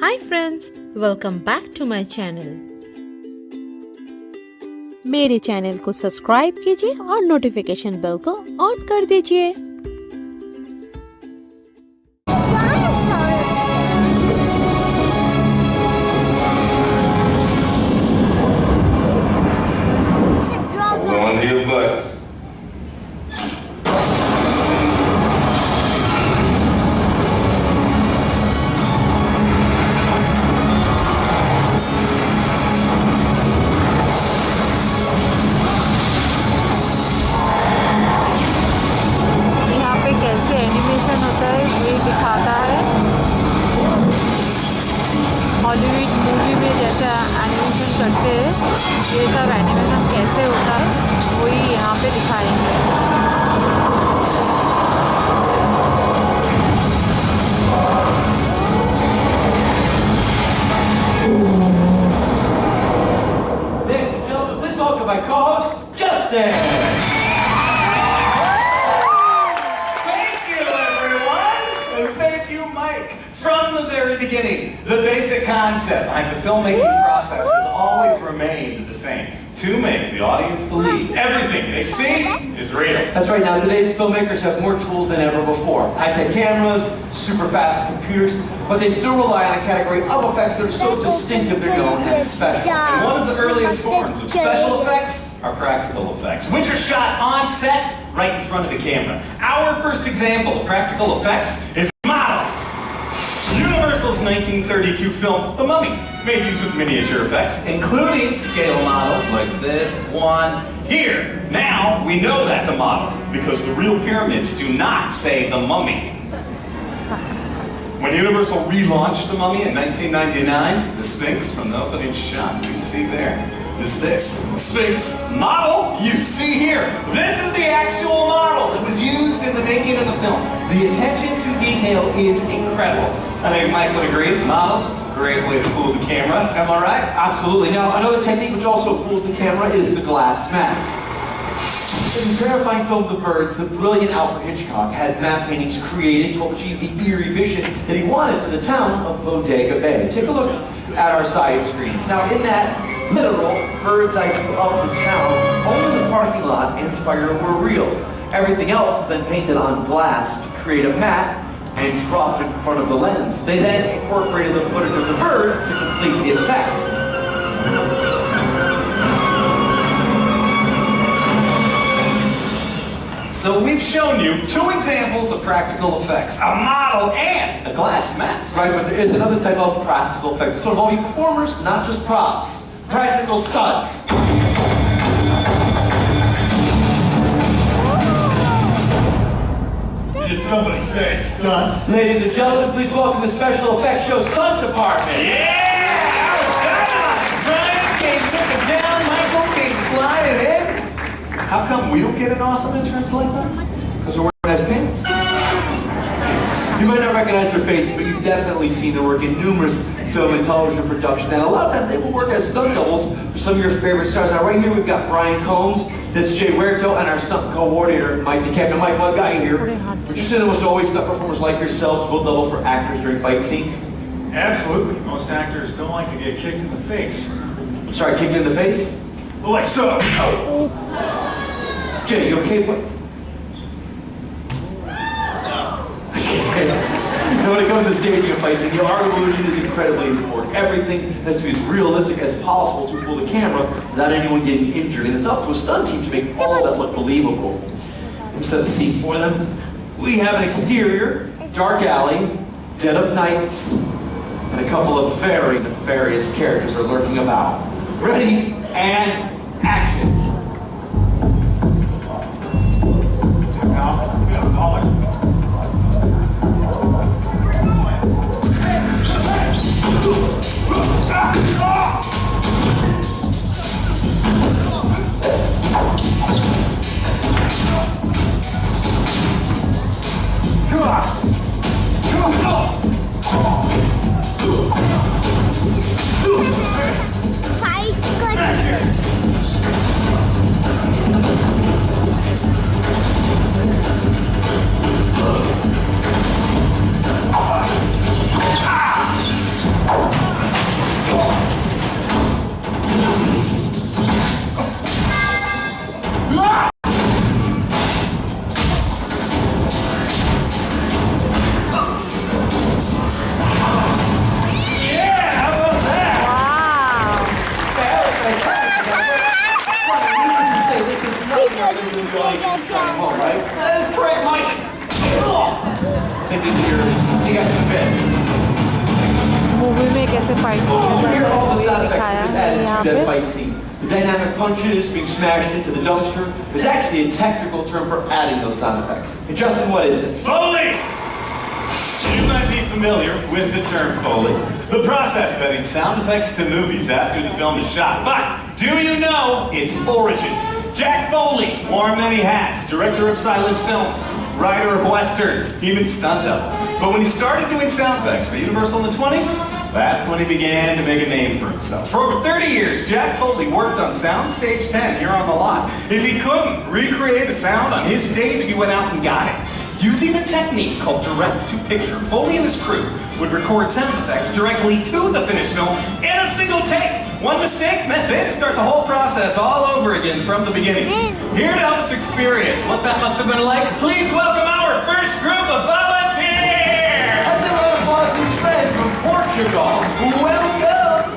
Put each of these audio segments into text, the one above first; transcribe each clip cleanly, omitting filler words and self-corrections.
Hi friends, welcome back to my channel. मेरे channel को subscribe कीजिए और नोटिफिकेशन बेल को ऑन कर दीजिए। On to your butt. यहाँ पे कैसे एनिमेशन होता है ये दिखाता है। हॉलीवुड मूवी में जैसा एनिमेशन करते हैं ये सब एनिमेशन कैसे होता है वही यहाँ पे दिखाएंगे। Ladies and gentlemen, please welcome my co-host, Justin. Thank you, everyone! And thank you, Mike. From the very beginning, the basic concept behind the filmmaking process has always remained the same. To make the audience believe everything they see is real. That's right, now today's filmmakers have more tools than ever before. High-tech cameras, super fast computers, but they still rely on a category of effects that are so distinctive they're known as special. And one of the earliest forms of special effects are practical effects, which are shot on set right in front of the camera. Our first example of practical effects is Models. Universal's 1932 film, The Mummy, made use of miniature effects, including scale models like this one here. Now, we know that's a model, because the real pyramids do not say The Mummy. When Universal relaunched The Mummy in 1999, the Sphinx from the opening shot you see there is this Sphinx model you see here. This is the actual model that was used in the making of the film. The attention to detail is incredible. I think Mike would agree, it's models. Great way to fool the camera, am I right? Absolutely. Now, another technique which also fools the camera is the glass mat. In the terrifying film The Birds, the brilliant Alfred Hitchcock had matte paintings created to achieve the eerie vision that he wanted for the town of Bodega Bay. Take a look at our side screens. Now, in that literal bird's eye view of the town, only the parking lot and fire were real. Everything else is then painted on glass to create a matte and dropped in front of the lens. They then incorporated the footage of the birds to complete the effect. So we've shown you two examples of practical effects, a model and a glass mat. Right, but there is another type of practical effect. This will involve you performers, not just props. Practical stunts. Did somebody say stunts? Ladies and gentlemen, please welcome the Special Effects Show Stunt Department. Yeah! Brian came sitting down, Michael came flying in. How come we don't get an awesome entrance like that? Because we're wearing nice pants. You might not recognize their faces, but you've definitely seen their work in numerous film and television productions, and a lot of times they will work as stunt doubles for some of your favorite stars. Now right here we've got Brian Combs, that's Jay Huerto, and our stunt coordinator, Mike DeCamp. Mike, what got you here? Would you say that almost always stunt performers like yourselves will double for actors during fight scenes? Absolutely. Most actors don't like to get kicked in the face. I'm sorry, kicked you in the face? Well, like so. Jay, you okay? What? Now, when it comes to staging of fights, the art of illusion is incredibly important. Everything has to be as realistic as possible to fool the camera without anyone getting injured. And it's up to a stunt team to make all of that look believable. Let me set the scene for them. We have an exterior, dark alley, dead of night, and a couple of very nefarious characters are lurking about. Ready, and action. Now, we got a caller. right? That is correct, Mike. Take these are yours. See you guys in a bit. Movie में कैसे fight Oh, here are all the किया sound जाता है effects वही that was दिखाया है added यहाँ to that पे fight scene. The dynamic punches being smashed into the dumpster is actually a technical term for adding those sound effects. And Justin, what is it? Foley! You might be familiar with the term Foley, the process of adding sound effects to movies after the film is shot. But do you know its origin? Jack Foley wore many hats, director of silent films, writer of westerns, even stunt double. But when he started doing sound effects for Universal in the 20s, that's when he began to make a name for himself. For over 30 years, Jack Foley worked on Soundstage 10 here on the lot. If he couldn't recreate the sound on his stage, he went out and got it. Using a technique called direct-to-picture, Foley and his crew would record sound effects directly to the finished film in a single take. One mistake meant they had to start the whole process all over again from the beginning. Here to help us experience what that must have been like, please welcome our first group of volunteers! That's a round of applause to his friends from Portugal. Welcome!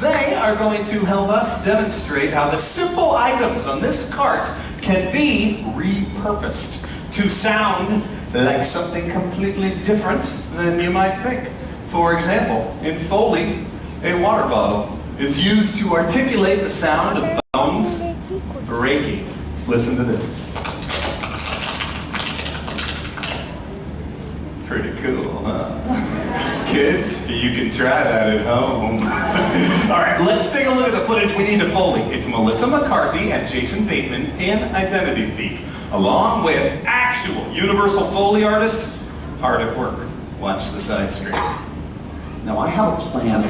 They are going to help us demonstrate how the simple items on this cart can be repurposed to sound like something completely different than you might think. For example, in Foley, a water bottle is used to articulate the sound of bones breaking. Listen to this. Pretty cool, huh? Kids, you can try that at home. All right, let's take a look at the footage we need to Foley. It's Melissa McCarthy and Jason Bateman in Identity Thief, along with actual Universal Foley artists hard at work. Watch the side screens. Now I have a plan.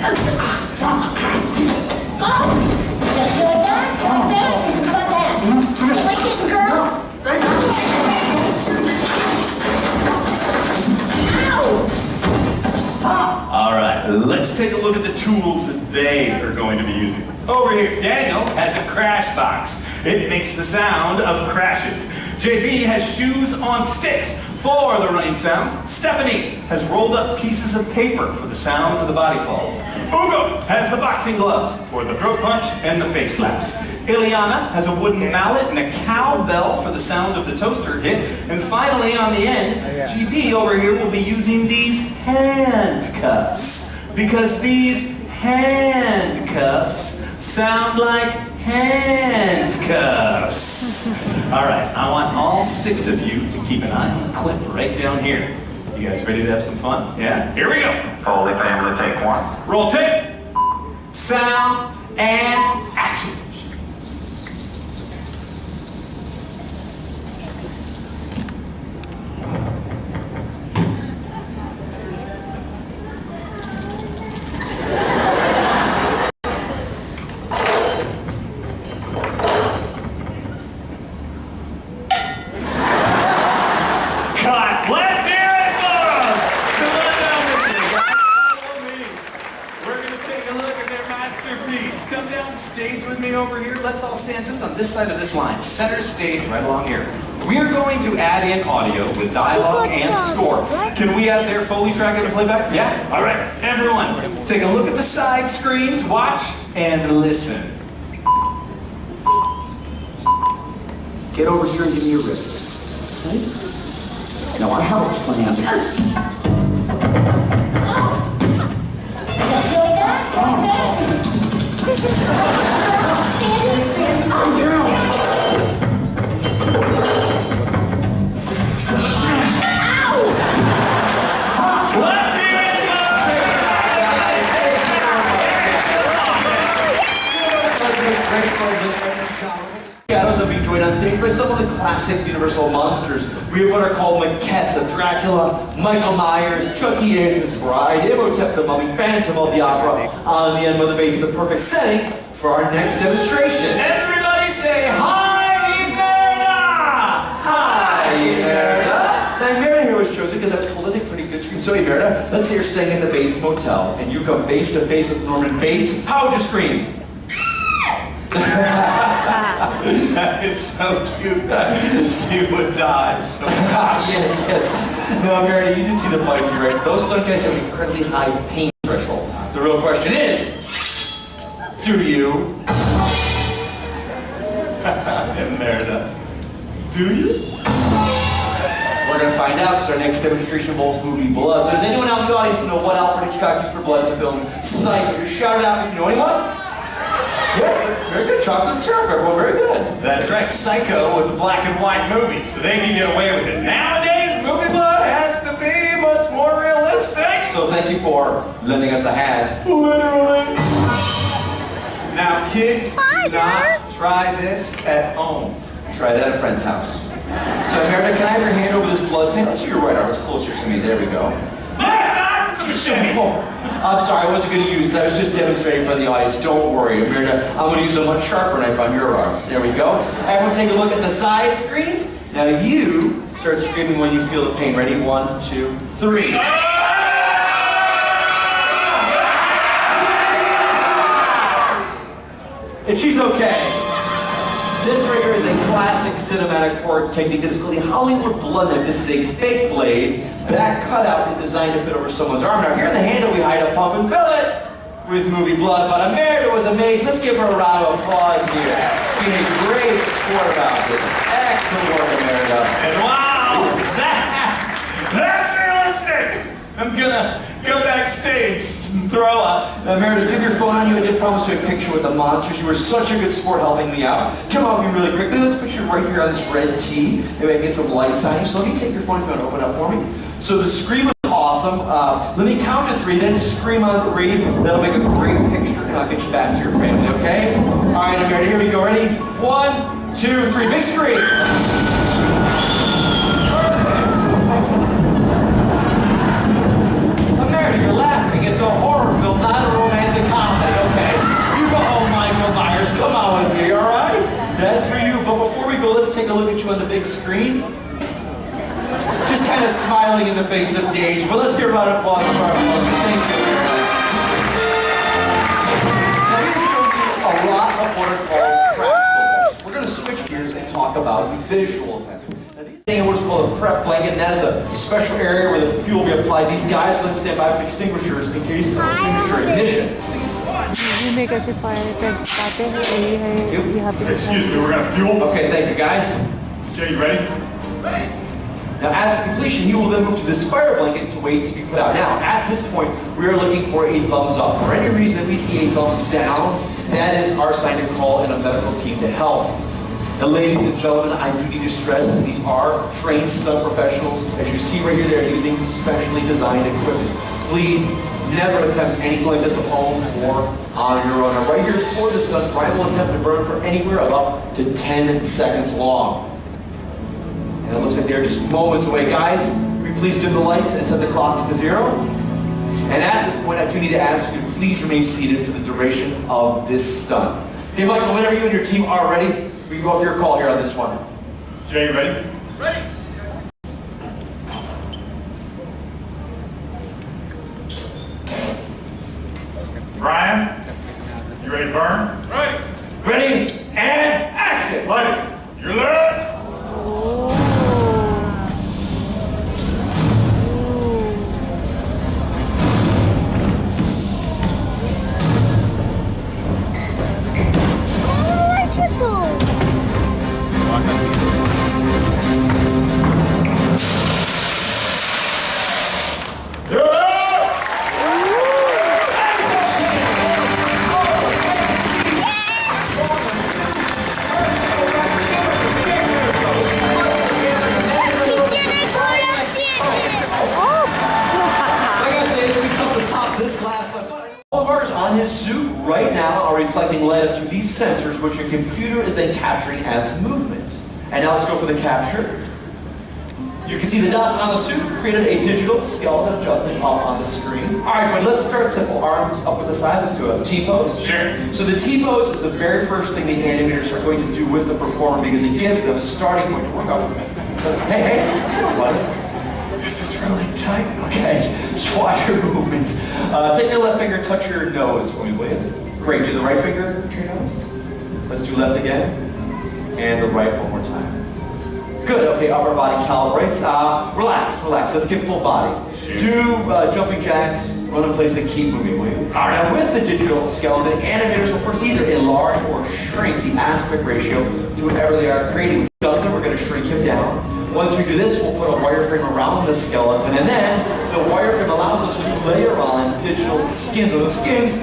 All right, let's take a look at the tools that they are going to be using. Over here, Daniel has a crash box. It makes the sound of crashes. JB has shoes on sticks for the running sounds. Stephanie has rolled up pieces of paper for the sounds of the body falls. Ugo has the boxing gloves for the throat punch and the face slaps. Ileana has a wooden mallet and a cowbell for the sound of the toaster hit. And finally, on the end, GB over here will be using these handcuffs. Because these handcuffs sound like handcuffs. All right, I want all 6 of you to keep an eye on the clip right down here. You guys ready to have some fun? Yeah? Here we go. Foley, family, take 1. Roll tape, sound, and action. Cut. Let's hear it for them. Come on down with me, guys. Follow me. We're going to take a look at their masterpiece. Come down the stage with me over here. Let's all stand just on this side of this line. Center stage right along here. We are going to add in audio with dialogue and score. Can we add their Foley track into playback? Yeah? All right. Everyone, take a look at the side screens. Watch and listen. Get over here and give me your wrist. Okay? Now I have a plan. Let's hear it for Shadows are being joined on stage by some of the classic Universal monsters. We have what are called maquettes of Dracula, Michael Myers, Chucky Andrew's Bride, Imhotep the Mummy, Phantom of the Opera. On the end, Mother Bates, the perfect setting for our next demonstration. Everybody say hi, Imelda! Hi, Imelda. Now, Imelda here was chosen because I was told to take pretty good screen. So, Imelda, let's say you're staying at the Bates Motel and you come face to face with Norman Bates. How would you scream? That is so cute. She would die. So Yes. No, Meredith, you did see the fights here, right? Those stunt guys have an incredibly high pain threshold. The real question is, do you? And Merida, Do you? We're going to find out because our next demonstration involves movie blood. So does anyone out in the audience know what Alfred Hitchcock used for blood in the film Psycho? Just shout it out if you know anyone. Yes, very good. Chocolate syrup, everyone. Very good. That's right. Psycho was a black and white movie, so they can get away with it. Nowadays, movie blood has to be much more realistic. So thank you for lending us a hand. Literally. Now, kids, do not try this at home. Try it at a friend's house. So Meredith, can I have your hand over this blood paint? Let's do your right arm. It's closer to me. There we go. Oh, I'm sorry, I wasn't going to use this. I was just demonstrating for the audience. Don't worry, Meredith. I'm going to use a much sharper knife on your arm. There we go. Everyone take a look at the side screens. Now you start screaming when you feel the pain. Ready? 1, 2, 3. And she's okay. This right here is a classic cinematic horror technique that is called the Hollywood blood knife. This is a fake blade. That cutout is designed to fit over someone's arm. Now here in the handle we hide a pump and fill it with movie blood. But Emerita was amazing. Let's give her a round of applause here. Being a great sport about this. Excellent work, Emerita. And wow, that's realistic. I'm gonna go backstage and throw up. Meredith, if you have your phone on you, I did promise you a picture with the monsters. You were such a good sport helping me out. Come on, me really quickly. Let's put you right here on this red tee. Maybe I can get some lights on you. So let me take your phone if you want to open up for me. So the scream was awesome. Let me count to 3, then scream on 3. That'll make a great picture, and I'll get you back to your family, okay? All right, Meredith, here we go. Ready? 1, 2, 3. Big scream. You're laughing. It's a horror film, not a romantic comedy, okay? You go home, Michael Myers. Come on with me, all right? That's for you. But before we go, let's take a look at you on the big screen. Just kind of smiling in the face of danger. But let's hear a round of applause for our folks. Thank you. Now, we've shown you a lot of what are called practical effects. We're going to switch gears and talk about visual effects. Now, these things are what's called a prep blanket, and that is a special area where the fuel will be applied. These guys will then stand by with extinguishers in case of premature ignition. Movie में कैसे fire effect आते हैं यही है यहाँ पे Excuse me, we're gonna fuel. Okay, thank you, guys. Okay, you ready? Now, at the completion, you will then move to this fire blanket to wait to be put out. Now, at this point, we are looking for a thumbs up. For any reason that we see a thumbs down, that is our sign to call in a medical team to help. Now, ladies and gentlemen, I do need to stress that these are trained stunt professionals. As you see right here, they're using specially designed equipment. Please never attempt anything like this at home or on your own. Now, right here for the stunt, Brian will attempt to burn for anywhere of up to 10 seconds long. And it looks like they're just moments away. Guys, will you please dim the lights and set the clocks to 0? And at this point, I do need to ask you to please remain seated for the duration of this stunt. Okay, Michael, whenever you and your team are ready, we can go off your call here on this one. Jay, you ready? Ready? Brian, you ready to burn? Right. Ready, and action! Light it. You're lit. On his suit right now are reflecting light up to these sensors, which your computer is then capturing as movement. And now let's go for the capture. You can see the dots on the suit created a digital skeleton adjustment up on the screen. All right, but let's start simple. Arms up at the side. Let's do a T-pose. Sure. So the T-pose is the very first thing the animators are going to do with the performer because it gives them a starting point to work off of. Hey, buddy. This is really tight. Okay, just watch your movements. Take your left finger, touch your nose for me, will you? Great, do the right finger to your nose. Let's do left again. And the right one more time. Good, okay, upper body calibrates. Relax, let's get full body. Sure. Do jumping jacks, run in place, and keep moving, will you? All right, now with the digital skeleton, animators will first either enlarge or shrink the aspect ratio to whatever they are creating. Justin, we're going to shrink him down. Once we do this, we'll put a wireframe around the skeleton, and then the wireframe allows us to layer on digital skins. So the skins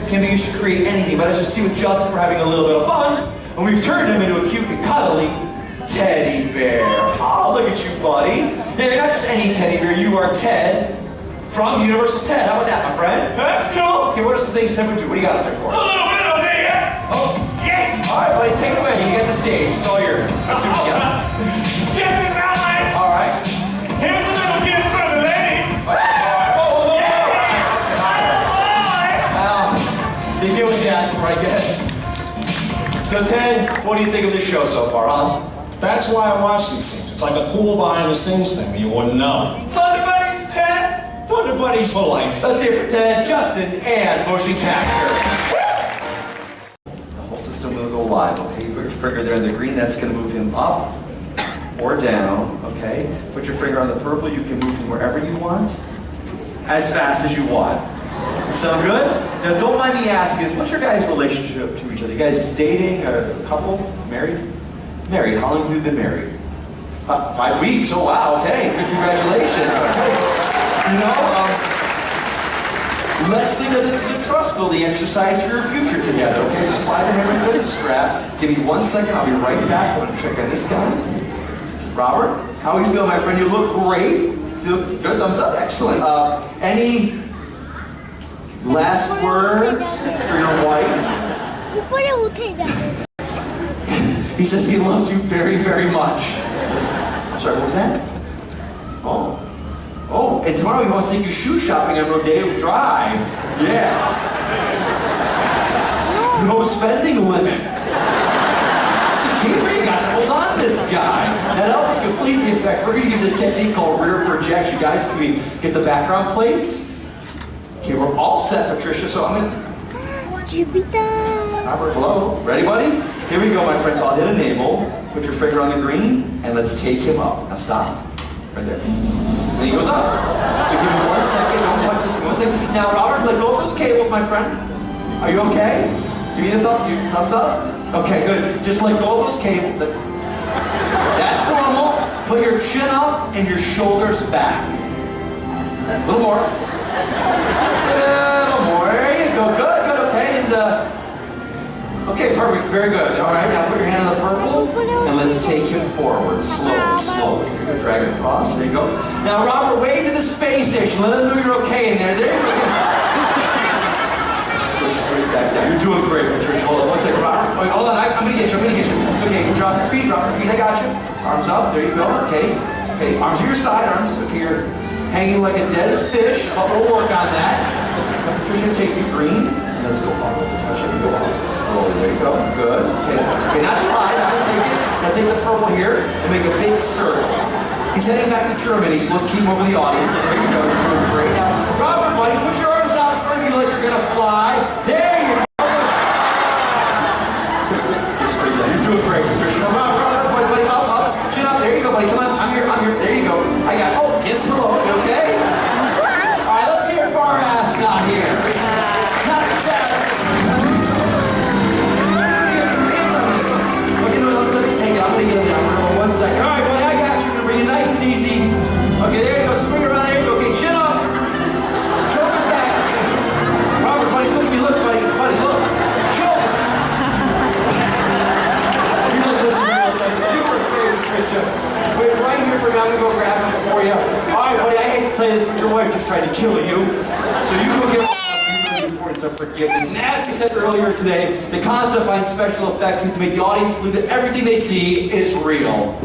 can be used to create anything, but as you see with Justin, we're having a little bit of fun, and we've turned him into a cute and cuddly teddy bear. Oh, look at you, buddy. Yeah, you're not just any teddy bear, you are Ted from Universal's Ted. How about that, my friend? That's cool. Okay, what are some things Ted would do? What do you got up there for A us? little bit of this. Oh, Yeah. all right, buddy, take it away. You get the stage. It's all yours. Let's see what you got. Check this out, man. All right. Here's a little gift for the ladies. Well, you get what you asked for, I guess. So, Ted, what do you think of this show so far, huh? That's why I watch these things. It's like a cool behind-the-scenes thing. You wouldn't know. Thunder Buddies, Ted. Thunder Buddies for life. Let's hear it for Ted, Justin, and motion capture. The whole system will go live, okay? You put your finger there in the green, that's going to move him up or down, okay? Put your finger on the purple, you can move him wherever you want, as fast as you want. Sound good? Now, don't mind me asking this, what's your guys' relationship to each other? You guys dating, a couple, married? Married. How long have you been married? 5 weeks. Oh, wow. Okay. Good. Congratulations. Okay. You know, let's think of this as a trust building exercise for your future together. Okay, so slide your hand into the strap. Give me 1 second. I'll be right back. I'm going to check on this guy. Robert, how are you feeling, my friend? You look great. Feel good? Thumbs up. Excellent. Any last words for your wife? ऊपर उठे जाते He says he loves you very, very much. Sorry, what was that? Oh. Oh, and tomorrow he wants to take you shoe shopping on Rodeo Drive. Yeah. No spending limit. You got to hold on to this guy. That helps complete the effect. We're going to use a technique called rear projection. Guys, can we get the background plates? Okay, we're all set, Patricia, so I'm going to... Jupiter. Robert, hello. Ready, buddy? Here we go, my friends. I'll hit enable. Put your finger on the green, and let's take him up. Now stop. Right there. And he goes up. So give me 1 second. Don't touch this. 1 second. Now, Robert, let go of those cables, my friend. Are you okay? Give me the thumbs up. Okay, good. Just let go of those cables. That's normal. Put your chin up and your shoulders back. A little more. A little more. There you go. Good, good. Okay, and okay, perfect. Very good. All right, now put your hand on the purple, and let's take him forward. Slowly, slowly. You're going to drag it across. There you go. Now, Robert, wave to the space station. Let them know you're okay in there. There you go. Go straight back down. You're doing great, Patricia. Hold on 1 second, Robert. Wait, hold on. I'm going to get you. I'm going to get you. It's okay. You drop your feet. Drop your feet. I got you. Arms up. There you go. Okay. Okay. Arms to your side. Arms. Okay. You're hanging like a dead fish, but we'll work on that. Now, Patricia, take the green. Let's go up. Touch it and go up. Slowly. There you go. Good. Okay. Okay, not too high. Now take it. Now take the purple here and make a big circle. He's heading back to Germany, so let's keep him over the audience. There you go. You're doing great. Now, Robert, buddy, put your arms out in front of you like you're gonna fly. There you go. You're doing great, Patricia. Robert, buddy, up. Chin up. There you go, buddy. Come on. I'm here. There you go. I got. Oh, yes, hello. You okay? All right. Let's hear it for our astronaut here. Let me take it. I'm going to get him down for 1 second. All right, buddy, I got you. Bring it nice and easy. Okay, there you go. Swing around. There you go. Okay, chin up. Shoulders back. Robert, buddy, look at me. Look, buddy. Buddy, look. Shoulders. You just listen to me. You were great, Patricia. Wait right here for me. I'm going to go grab him for you. All right, buddy, I hate to tell you this, but your wife just tried to kill you. So you go get importance of forgiveness. And as we said earlier today, the concept behind special effects is to make the audience believe that everything they see is real.